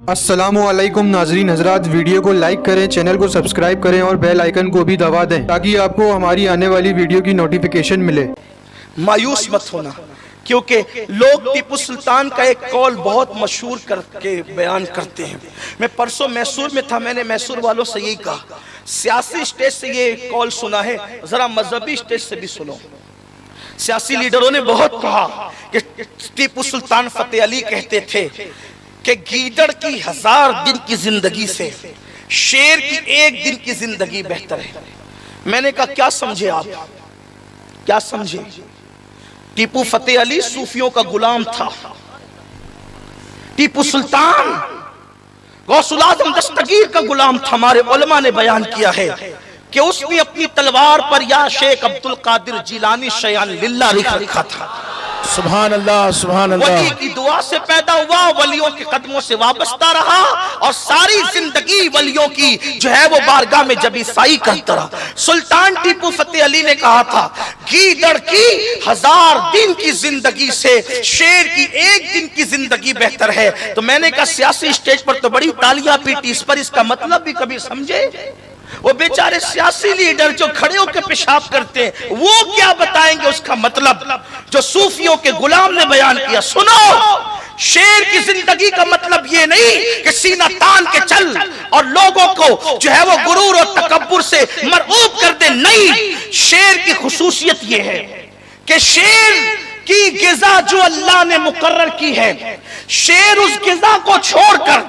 السلام علیکم ناظرین حضرات، ویڈیو کو لائک کریں، چینل کو سبسکرائب کریں اور بیل آئیکن کو بھی دبا دیں تاکہ آپ کو ہماری آنے والی ویڈیو کی نوٹیفیکیشن ملے۔ مایوس مت ہونا، کیونکہ لوگ ٹیپو سلطان کا ایک قول بہت مشہور کر کے بیان کرتے ہیں۔ میں پرسوں میسور میں تھا، میں نے میسور والوں سے یہی کہا، سیاسی سٹیج سے یہ قول سنا ہے، ذرا مذہبی سٹیج سے بھی سنو۔ سیاسی لیڈروں نے بہت کہا کہ ٹیپو سلطان فتح علی کہتے تھے کہ گیدڑ کی 1000 دن کی زندگی سے شیر کی 1 دن کی زندگی بہتر ہے۔ میں نے کہا کیا سمجھے آپ، کیا سمجھے؟ ٹیپو فتح علی صوفیوں کا غلام تھا، ٹیپو سلطان غوث العظم دستگیر کا غلام تھا۔ ہمارے علماء نے بیان کیا ہے کہ اس نے اپنی تلوار پر یا شیخ عبدالقادر جیلانی شیعان للہ لکھ رکھا تھا۔ سبحان اللہ، سبحان اللہ۔ ولی کی دعا سے پیدا ہوا، ولیوں کے قدموں سے وابستہ رہا اور ساری زندگی ولیوں کی جو ہے وہ بارگاہ میں جب عیسائی کرتا رہا۔ سلطان ٹیپو فتح علی نے کہا تھا گیدڑ کی 1000 دن کی زندگی سے شیر کی 1 دن کی زندگی بہتر ہے۔ تو میں نے کہا سیاسی سٹیج پر تو بڑی تالیاں پیٹی، اس پر اس کا مطلب بھی کبھی سمجھے؟ وہ بیچارے سیاسی لیڈر جو کھڑے ہو کے پیشاب کرتے ہیں وہ کیا بتائیں گے اس کا مطلب جو صوفیوں کے غلام نے بیان کیا۔ سنو، شیر کی زندگی کا مطلب یہ نہیں کہ سینہ تان کے چل اور لوگوں کو جو ہے وہ غرور اور تکبر سے مرعوب کر دے، نہیں۔ شیر کی خصوصیت یہ ہے کہ شیر کی غذا جو اللہ نے مقرر کی ہے، شیر اس غذا کو چھوڑ کر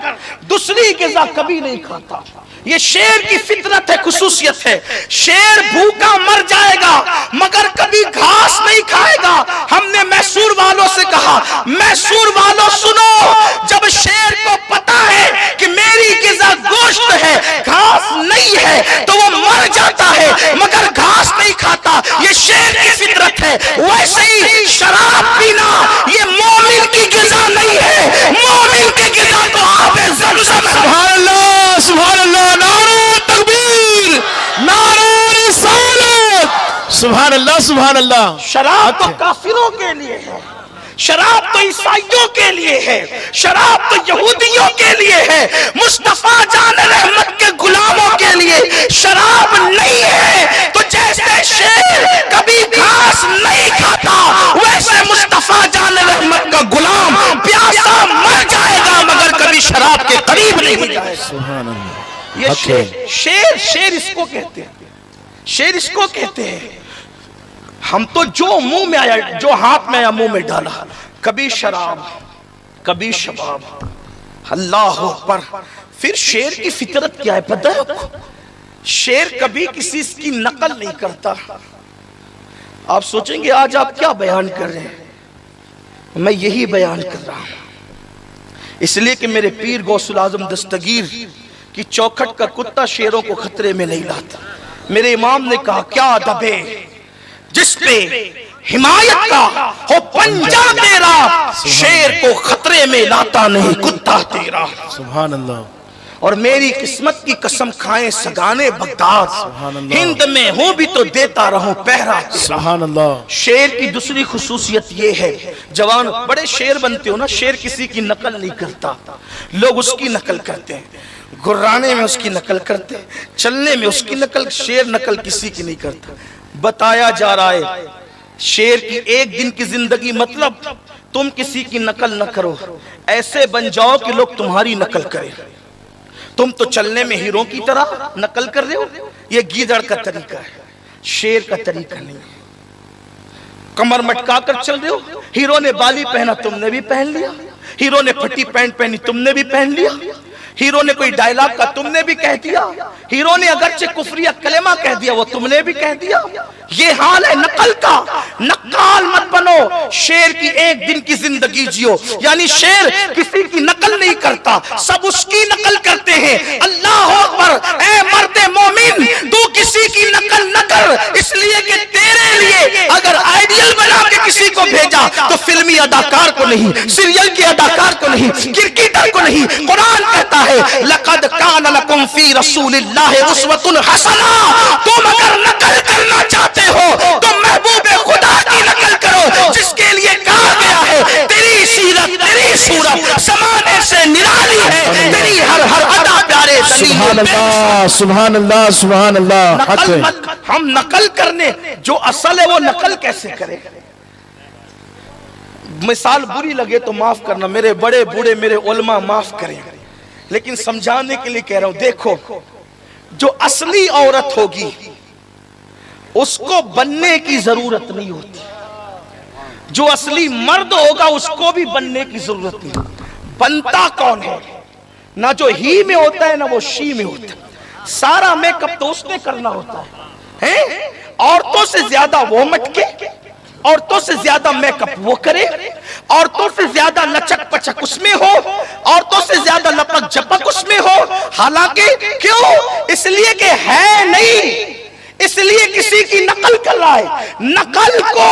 دوسری غذا کبھی نہیں کھاتا۔ یہ شیر کی فطرت ہے، خصوصیت ہے۔ شیر بھوکا مر جائے گا مگر کبھی گھاس نہیں کھائے گا۔ ہم نے میسور والوں سے کہا میسور والوں سنو، جب شیر کو پتا ہے کہ میری غذا گوشت ہے گھاس نہیں ہے تو وہ مر جاتا ہے مگر گھاس نہیں کھاتا۔ یہ شیر کی فطرت ہے۔ ویسے ہی شراب پینا یہ مومن کی غذا نہیں ہے، مومن کی غذا تو آب زمزم ہے۔ سبحان اللہ، سبحان اللہ، نعرہ تکبیر، نعرہ رسالت، سبحان اللہ، سبحان اللہ۔ شراب تو کافروں کے لیے ہے، شراب تو عیسائیوں کے لیے ہے، شراب تو یہودیوں کے لیے ہے، مصطفیٰ جان رحمت کے غلاموں کے لیے شراب نہیں ہے۔ تو جیسے شیر کبھی گھاس نہیں کھاتا ویسے مصطفیٰ جان رحمت کا غلام پیاسا مر جائے گا مگر کبھی شراب کے قریب نہیں جائے گا۔ سبحان اللہ۔ یہ شیر اس کو کہتے ہیں، شیر اس کو کہتے ہیں۔ ہم تو جو منہ میں آیا، جو ہاتھ میں آیا منہ میں ڈالا، کبھی شراب کبھی شباب، اللہ اکبر۔ پھر شیر کی فطرت کیا ہے پتہ ہے آپ کو؟ شیر کبھی کسی کی نقل نہیں کرتا۔ آپ سوچیں گے آج آپ کیا بیان کر رہے ہیں؟ میں یہی بیان کر رہا ہوں، اس لیے کہ میرے پیر غوث العظم دستگیر کی چوکھٹ کا کتا شیروں کو خطرے میں نہیں لاتا۔ میرے امام نے کہا کیا ادب ہے جس پہ حمایت کا ہو پنجہ تیرا، شیر کو خطرے میں لاتا نہیں کتا تیرا۔ سبحان اللہ۔ اور میری قسمت کی قسم کھائیں سگانے بغداد، ہند میں ہوں بھی تو دیتا رہوں پہرا تیرا۔ سبحان اللہ۔ شیر کی دوسری خصوصیت یہ ہے، جوان بڑے شیر بنتے ہو نا، شیر کسی کی نقل نہیں کرتا، لوگ اس کی نقل کرتے ہیں، گرانے میں اس کی نقل کرتے ہیں، چلنے میں اس کی نقل، شیر نقل کسی کی نہیں کرتا۔ بتایا جا رہا ہے شیر کی 1 دن کی زندگی مطلب تم کسی کی نقل نہ کرو، ایسے بن جاؤ کہ لوگ تمہاری نقل کریں۔ تم تو چلنے میں ہیروں کی طرح نقل کر رہے ہو، یہ گیدڑ کا طریقہ ہے، شیر کا طریقہ نہیں ہے۔ کمر مٹکا کر چل رہے ہو، ہیروں نے بالی پہنا تم نے بھی پہن لیا، ہیروں نے پھٹی پینٹ پہنی تم نے بھی پہن لیا، ہیرو نے کوئی ڈائلاگ کا تم نے بھی کہہ دیا، ہیرو نے اگرچہ کفریہ کلمہ کہہ دیا وہ تم نے بھی کہہ دیا۔ یہ حال ہے نقل کا، نقال مت بنو، شیر کی 1 دن کی زندگی جیو۔ یعنی شیر کسی کی نقل نہیں کرتا، سب اس کی نقل کرتے ہیں۔ اللہ اکبر، اے مرد مومن تو کسی کی نقل نہ کر، اس لیے کہ تیرے لیے اگر آئیڈیل بنا کے کسی کو بھیجا تو فلمی اداکار کو نہیں، سیریل کے اداکار کو نہیں، کرکٹر کو نہیں۔ قرآن کہتا ہے لَقَدْ كَانَ لَكُمْ فِي رَسُولِ اللَّهِ أُسْوَةٌ حَسَنَةٌ۔ تم اگر نقل کرنا چاہتے ہو تو محبوب خدا کی نقل کرو، جس کے لیے کہا گیا ہے تیری سیرت تیری तेरी सूरत ज़माने से निराली है, तेरी हर हर अदा प्यारे सुभान अल्लाह, सुभान अल्लाह, सुभान अल्लाह। नकल मत, हम नकल करने, जो असल है वो नकल कैसे करें? मिसाल बुरी लगे तो माफ करना, मेरे बड़े बूढ़े मेरे उलमा माफ करें, लेकिन समझाने के लिए कह रहा हूं। देखो, जो असली औरत होगी उसको बनने की जरूरत नहीं होती, जो असली मर्द होगा उसको भी बनने की जरूरत नहीं। बनता कौन है? ना जो ही में होता है ना वो शी में होता है। सारा मेकअप तो उसने करना होता है? औरतों से ज्यादा वो मटके, औरतों से ज्यादा मेकअप वो करे, औरतों से ज्यादा लचक पचक उसमें हो, औरतों से ज्यादा लपक झपक उसमें हो। हालांकि क्यों? इसलिए कि है नहीं, इसलिए किसी की नकल कर रहा है। नकल को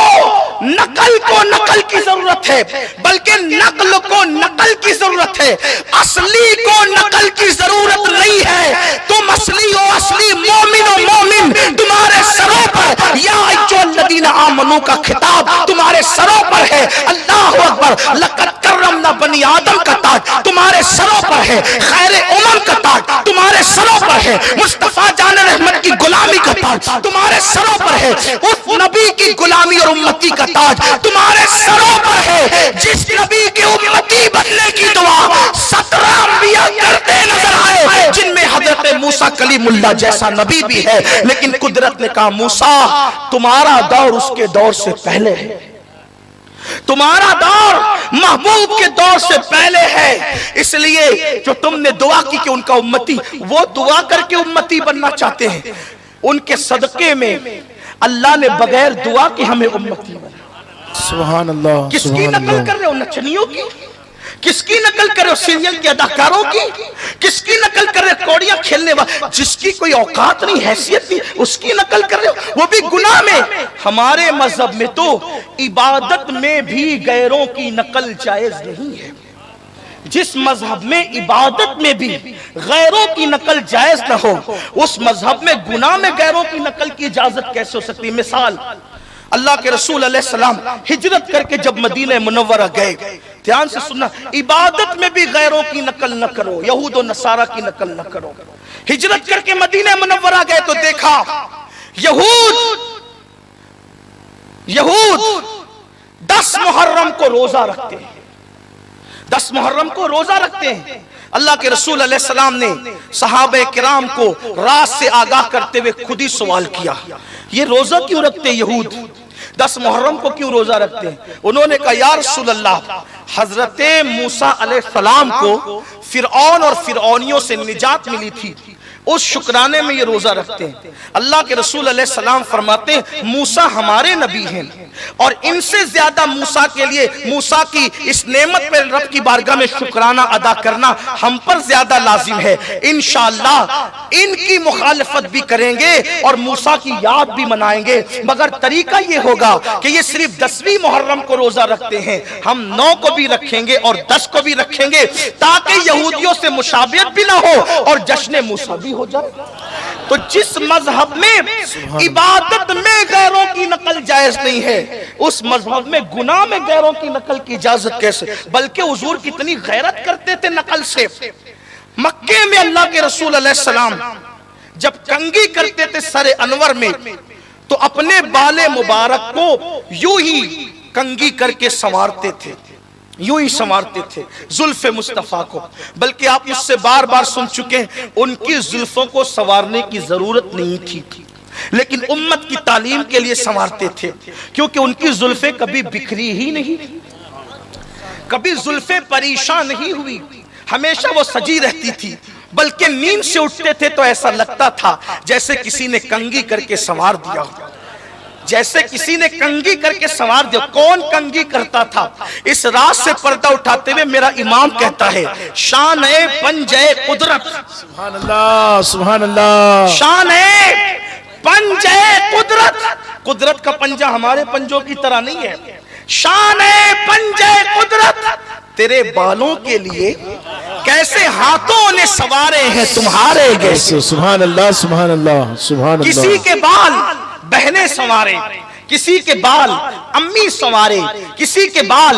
नकल की जरूरत है, बल्कि नकल को नकल की जरूरत है, असली को नकल की जरूरत नहीं है। तुम असली हो, असली मोमिन हो, मोमिन तुम्हारे सरों पर या अय्युहल्लज़ीना आमनू का खिताब तुम्हारे सरों पर है। अल्लाहु अकबर। लक़द कर्रमना बनी आदम का ताज तुम्हारे सरों पर है, खैर उमम का ताज तुम्हारे सरों पर है, मुस्तफा जान रहमत की गुलामी का ताज तुम्हारे सरों पर है, उस नबी की गुलामी और उम्मती का ताज तुम्हारे सरों पर है। जिस नबी के उम्मती बनने की दुआ 17 अंबिया करते नजर आए, जिनमें हजरत मूसा कलीमुल्लाह जैसा नबी भी है, लेकिन कुदरत ने कहा मूसा तुम्हारा दौर उसके दौर से पहले है, तुम्हारा दौर महबूब के दौर से पहले है। इसलिए जो तुमने दुआ की कि उनका उम्मती, वो दुआ करके उम्मती बनना चाहते हैं, उनके सदके में अल्लाह ने बगैर दुआ के हमें उम्मती बना। सुभान अल्लाह। किसकी नकल कर रहे हो? नचनियों की? किसकी नकल कर रहे हो? सीरियल के अदाकारों की? किसकी नकल कर रहे हो? कौड़ियां खेलने वाले, जिसकी कोई औकात नहीं, हैसियत नहीं, उसकी नकल कर रहे हो, वो भी गुनाह में। हमारे मजहब में तो इबादत में भी गैरों की नकल जायज नहीं है। जिस मजहब में इबादत में भी गैरों की नकल जायज न हो, उस मजहब में गुनाह में गैरों की नकल की इजाजत कैसे हो सकती है? मिसाल, अल्लाह के रसूल अलैहि सलाम हिजरत करके जब मदीना मुनव्वरा गए, ध्यान से सुनना, इबादत में भी गैरों की नकल न करो, यहूद और नसारा की नकल न करो। हिजरत करके मदीना मुनव्वरा गए तो देखा यहूद 10 मुहर्रम को रोजा रखते हैं, 10 मुहर्रम को रोजा रखते हैं। अल्लाह के रसूल अलैहिस्सलाम ने सहाबे किराम को रात से आगाह करते हुए खुद ही सवाल किया, ये रोजा क्यों रखते हैं यहूद? 10 मुहर्रम को क्यों रोजा रखते हैं? उन्होंने कहा या रसूल अल्लाह, हजरत मूसा अलैहिस्सलाम को फिरऔन और फिरौनियों से निजात मिली थी, उस शुक्राने में ये रोजा रखते हैं। अल्लाह के रसूल अलैहिस्सलाम फरमाते हैं मूसा हमारे नबी हैं, और इनसे ज्यादा मूसा के लिए, मूसा की इस नेमत पर रब की बारगाह में शुक्राना अदा करना हम पर ज्यादा लाजिम है। इंशाअल्लाह इनकी मुखालफत भी करेंगे और मूसा की याद भी मनाएंगे, मगर तरीका ये होगा कि ये सिर्फ 10वीं मुहर्रम को रोजा रखते हैं, हम 9 को भी रखेंगे और 10 को भी रखेंगे, ताकि यहूदियों से मुशाबियत भी ना हो और जश्न मूसा भी हो जाए। तो जिस मजहब में इबादत में गैरों की नकल जायज नहीं है, उस मजहब में गुनाह में गैरों की नकल की इजाजत कैसे? बल्कि हुजूर कितनी गैरत करते थे नकल से। मक्के में अल्लाह के रसूल अलैहिस्सलाम जब कंघी करते थे सरे अनवर में, तो अपने बाले मुबारक को यूं ही कंघी करके संवारते थे, यूं ही संवारते थे जुल्फे मुस्तफा को। बल्कि आप मुझसे बार बार सुन चुके हैं, उनकी जुल्फों को संवारने की जरूरत नहीं थी, लेकिन उम्मत की तालीम के लिए संवारते थे, क्योंकि उनकी जुल्फे कभी बिखरी ही नहीं, कभी जुल्फे परेशान नहीं हुई, हमेशा वो सजी रहती थी। बल्कि नींद से उठते थे तो ऐसा लगता था जैसे किसी ने कंघी करके संवार दिया हो, जैसे किसी ने कंघी करके संवार दिया। कौन कंघी करता था? इस रात से पर्दा उठाते हुए मेरा इमाम कहता है, शान है पंजे कुदरत, सुभान अल्लाह, सुभान अल्लाह, शान है पंजे कुदरत। कुदरत का पंजा हमारे पंजों की तरह नहीं है। शान है पंजे कुदरत, तेरे बालों के लिए कैसे हाथों ने सवारे हैं तुम्हारे जैसे। सुभान अल्लाह, सुभान अल्लाह, सुभान अल्लाह। किसी के बाल बहनें संवारे, किसी के बाल अम्मी संवारे, किसी के बाल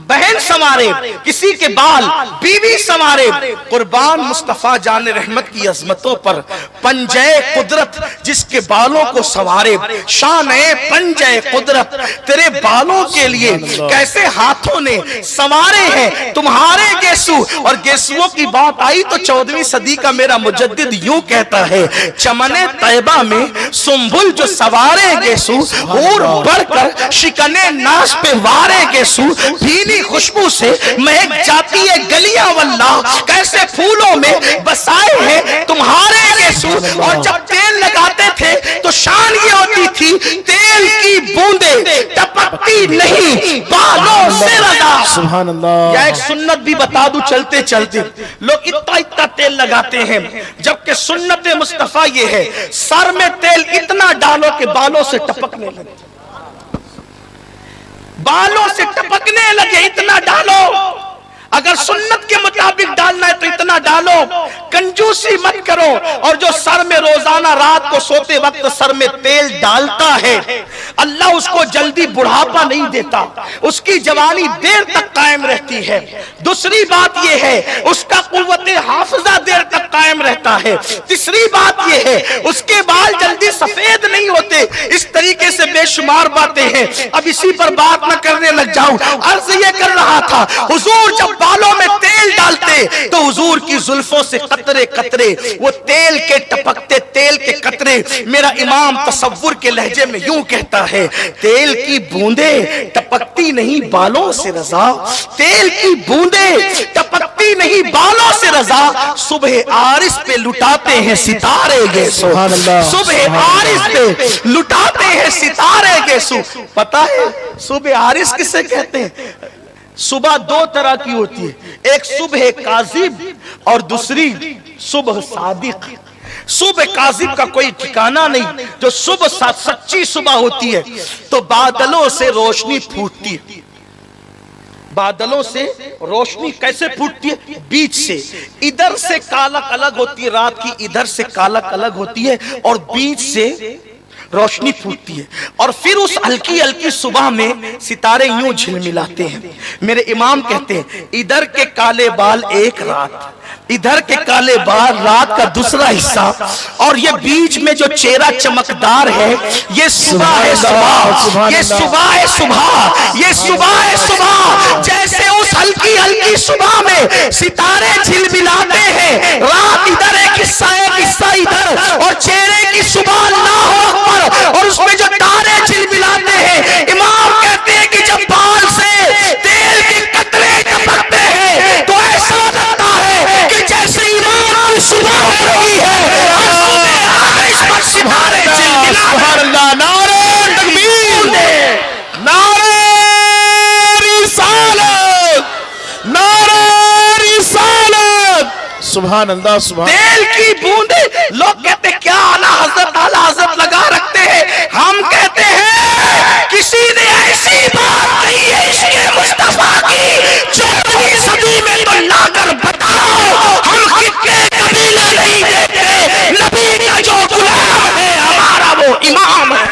बहन संवारे, किसी के बाल बीवी संवारे। कुर्बान मुस्तफा जान रहमत की अजमतों पर, पंजे कुदरत जिसके बालों को संवारे, शान पंजे कुदरत तेरे बालों के लिए कैसे हाथों ने संवारे हैं तुम्हारे गेसू। और गेसुओं की बात आई तो 14वीं सदी का मेरा मुजद्दिद यूं कहता है, चमने तैबा में सुंबुल जो सवारे गेसू, और बढ़कर शिकने नाश पे वारे गेसू, भीनी खुशबू से महक जाती है गलियां वल्लाह, कैसे फूलों में बसाए हैं तुम्हारे गेसू। और जब तेल लगाते थे तो शान ये होती थी, तेल की बूंदे टपकती नहीं बालों से रजा। सुभान अल्लाह। या एक सुन्नत भी बता दूं चलते चलते, लोग इतना इतना तेल लगाते हैं, जबकि सुन्नत मुस्तफा ये है, सर में तेल इतना डालो कि बालों से टपकने लगे, बालों से टपकने लगे, इतना डालो। अगर सुन्नत के मुताबिक डालना है तो इतना डालो, कंजूसी मत करो। और जो सर में रोजाना रात को सोते वक्त सर में तेल डालता है, अल्लाह उसको जल्दी बुढ़ापा नहीं देता, उसकी जवानी देर तक कायम रहती है। दूसरी बात यह है, उसका कुव्वते हाफिजा देर तक कायम रहता है। तीसरी बात यह है, उसके बाल जल्दी सफेद नहीं होते। इस तरीके से बेशुमार बातें हैं, अब इसी पर बात न करने लग जाऊं। अर्ज ये कर रहा था, हुजूर जब बालों में तेल डालते तो हुजूर की जुल्फों से कतरे कतरे, वो तेल के टपकते तेल के कतरे। मेरा इमाम तसव्वुर के लहजे में यूं कहता है, तेल की बूंदे टपकती नहीं बालों से रजा, तेल की बूंदे टपकती नहीं बालों से रजा, सुबह आरिस पे लुटाते हैं सितारे गेसू, सुबह आरिस पे लुटाते हैं सितारे गेसू। पता है सुबह आरिस किसे कहते हैं? सुबह दो तरह की होती है, एक सुबह काजिब और दूसरी सुबह सादिक। सुबह काजिब का कोई ठिकाना नहीं, जो सुबह सच्ची सुबह होती है तो बादलों से रोशनी फूटती है। बादलों से रोशनी कैसे फूटती है? बीच से, इधर से कालक अलग होती है रात की, इधर से कालक अलग होती है और बीच से रोशनी फूटती है। और फिर उस हल्की हल्की सुबह में सितारे यूं झिलमिलाते हैं। मेरे इमाम कहते हैं, इधर के काले बाल एक रात, इधर के काले बाल रात का दूसरा हिस्सा, और ये बीच में जो चेहरा चमकदार है ये सुबह है सुबह, ये सुबह है सुबह, ये सुबह है सुबह। जैसे उस हल्की हल्की सुबह में सितारे झिलमिलाते हैं, रात इधर एक हिस्सा इधर, और चेहरे की सुबह अल्लाह अकबर, और उसमें जो तारे झिलमिलाते हैं। इमाम कहते हैं कि जब बाल से तेल के कतरे टपकते हैं तो ऐसा लगता है कि जैसे इमाम की सुबह हो रही है, इस पर सितारे सुभान अल्लाह। नारे तकबीर, नारे रिसालत, नारे रिसालत। सुभान अल्लाह। सुभान। तेल की बूंदे, लोग कहते क्या आला हजरत लगा रखते हैं, हम कहते हैं किसी ने ऐसी बात कही है इसके मुस्तफा की 14वीं सदी में, तो लाकर बताओ हम कितने कबीले नहीं देते, नबी का जो गुलाम है हमारा वो इमाम है।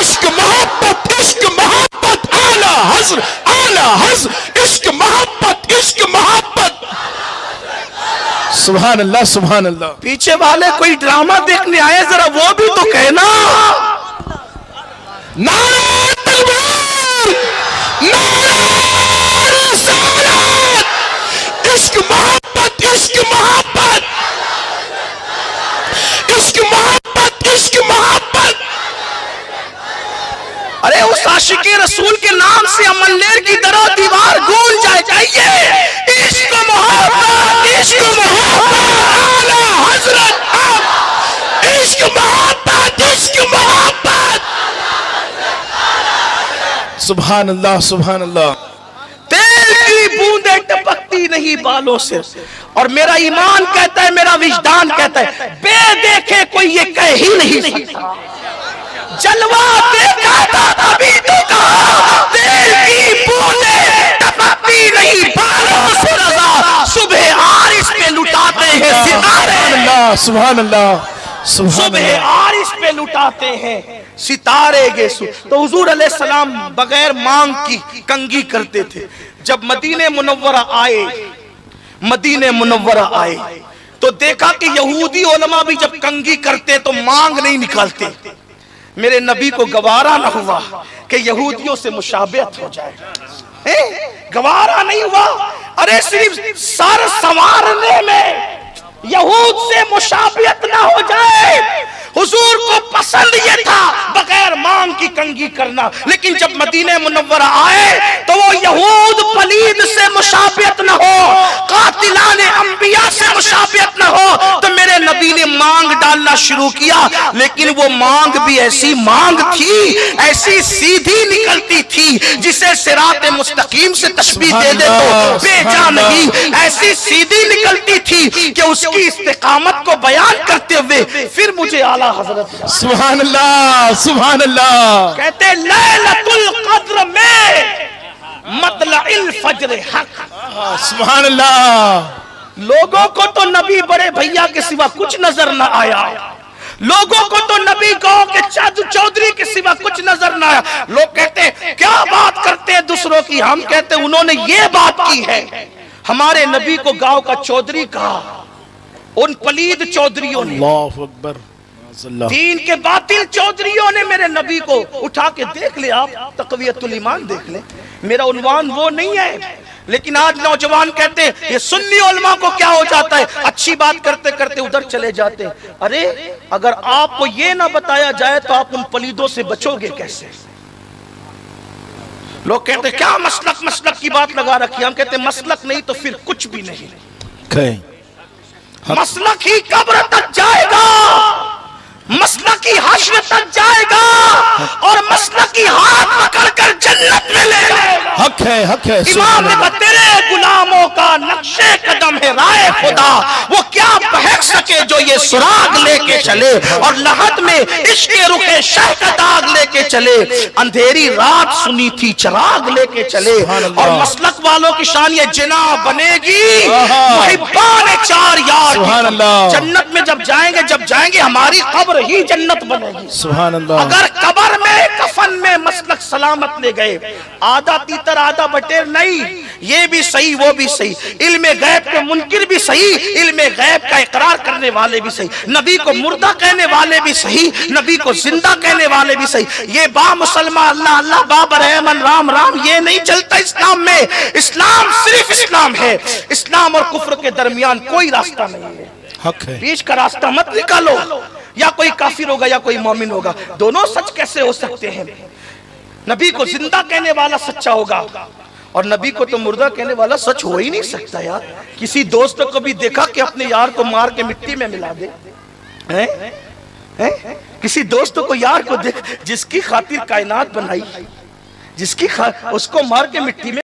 इश्क मोहब्बत, इश्क मोहब्बत, आला हज़्र, आला हज़्र, इश्क मोहब्बत, इश्क मोहब्बत। सुभान अल्लाह, सुभान अल्लाह। पीछे वाले कोई ड्रामा देखने आए, जरा वो भी तो कहना। नारे तकबीर, नारे रिसालत, इश्क मोहब्बत, इश्क मोहब्बत, इश्क मोहब्बत, इश्क मोहब्बत। अरे उस आशिके रसूल के नाम से अमलेर की दरो दीवार गूंज जाए। चाहिए इश्क मोहब्बत, इश्क मोहब्बत, आला हज़रत, इश्क मोहब्बत, इश्क मोहब्बत। सुभान अल्लाह, सुभान अल्लाह। तेल की बूंदे टपकती नहीं बालों से, और मेरा ईमान कहता है, मेरा विजदान कहता है, बेदेखे कोई ये कह ही नहीं सकता। जलवा देखा था तभी तो कहा, तेल की बूंदे टपकती नहीं बालों से रजा, सुबह आरिस पे लुटाते हैं सितारे। सुभान अल्लाह, सुभान अल्लाह, सुभान सुबह अल्लाह। आरिस पे کے لٹاتے ہیں ستارے گیسو. تو حضور علیہ السلام بغیر مانگ کی کنگھی کرتے تھے. جب مدینہ منورہ آئے تو دیکھا کہ یہودی علماء بھی جب کنگھی کرتے تو مانگ نہیں نکالتے. میرے نبی کو گوارا نہ ہوا کہ یہودیوں سے مشابہت ہو جائے. گوارا نہیں ہوا. ارے صرف سر سنوارنے میں یہود سے مشابہت نہ ہو جائے. حضور کو پسند یہ تھا بغیر مانگ کی کنگھی کرنا. لیکن جب مدینہ منورہ آئے تو وہ یہود پلید سے مشابہت نہ ہو, قاتلان انبیاء سے مشابہت نہ ہو, تو میرے نبی نے مانگ ڈالنا شروع کیا. لیکن وہ مانگ بھی ایسی مانگ تھی, ایسی سیدھی نکلتی تھی جسے صراط مستقیم سے تشبیہ دے دے تو بے جا نہیں. ایسی سیدھی نکلتی تھی کہ اس کی استقامت کو بیان کرتے ہوئے پھر مجھے اعلیٰ حضرت سبحان اللہ سبحان اللہ کہتے لیلۃ القدر میں مطلع الفجر حق. سبحان اللہ. لوگوں کو تو نبی بڑے بھیا کے سوا کچھ نظر نہ آیا. لوگوں کو تو نبی گاؤں کے چودھری کے سوا کچھ نظر نہ آیا. لوگ کہتے کیا بات کرتے ہیں دوسروں کی. ہم کہتے انہوں نے یہ بات کی ہے. ہمارے نبی کو گاؤں کا چودھری کہا ان پلید چودھریوں نے. اللہ اکبر. دین کے باطل چودھریوں نے میرے نبی کو اٹھا کے دیکھ لے. آپ تقویت الایمان دیکھ لیں. میرا عنوان وہ نہیں ہے, لیکن آج نوجوان کہتے ہیں یہ سنی علماء کو کیا ہو جاتا ہے, اچھی بات کرتے کرتے ادھر چلے جاتے ہیں. ارے اگر آپ کو یہ نہ بتایا جائے تو آپ ان پلیدوں سے بچو گے کیسے؟ لوگ کہتے ہیں کیا مسلک کی بات لگا رکھی. ہم کہتے ہیں مسلک نہیں تو پھر کچھ بھی نہیں. مسلک ہی قبر تک جائے گا, مسلکی حشر تک جائے گا, اور مسلکی ہاتھ پکڑ کر جنت میں لے جائے گا. حق ہے حق ہے. امام نے کہا تیرے غلاموں کا نقشے قدم ہے رائے خدا, وہ کیا بہک سکے جو یہ سراغ لے کے چلے, اور لحد میں عشق رخ شہ کا داغ لے کے چلے. اندھیری رات سنی تھی چراغ لے کے چلے. اور مسلک والوں کی شان یہ جنا بنے گی محبان چار یار. جنت میں جب جائیں گے ہماری قبر ہی جنت بنے گی. سبحان اللہ. اگر قبر میں کفن میں مسلک سلامت لے گئے, آدھا تیتر آدھا بٹیر نہیں, یہ بھی صحیح وہ بھی صحیح, علم غیب کے منکر بھی صحیح, علم غیب کا اقرار کرنے والے بھی صحیح, نبی کو مردہ کہنے والے بھی صحیح, نبی کو زندہ کہنے والے بھی صحیح. یہ با مسلمان اللہ اللہ بابر احمد رام رام یہ نہیں چلتا اسلام میں. اسلام صرف اسلام ہے. اسلام اور کفر کے درمیان کوئی راستہ نہیں ہے. حق ہے. بیچ کا راستہ مت نکالو, یا کوئی کافر ہوگا یا کوئی مومن ہوگا. دونوں سچ کیسے ہو سکتے ہیں؟ نبی کو زندہ کہنے والا سچا ہوگا, اور نبی کو تو مردہ کہنے والا سچ ہو ہی نہیں سکتا. یار کسی دوست کو بھی دیکھا کہ اپنے یار کو مار کے مٹی میں ملا دے؟ کسی دوست کو یار کو دیکھ جس کی خاطر کائنات بنائی, اس کو مار کے مٹی میں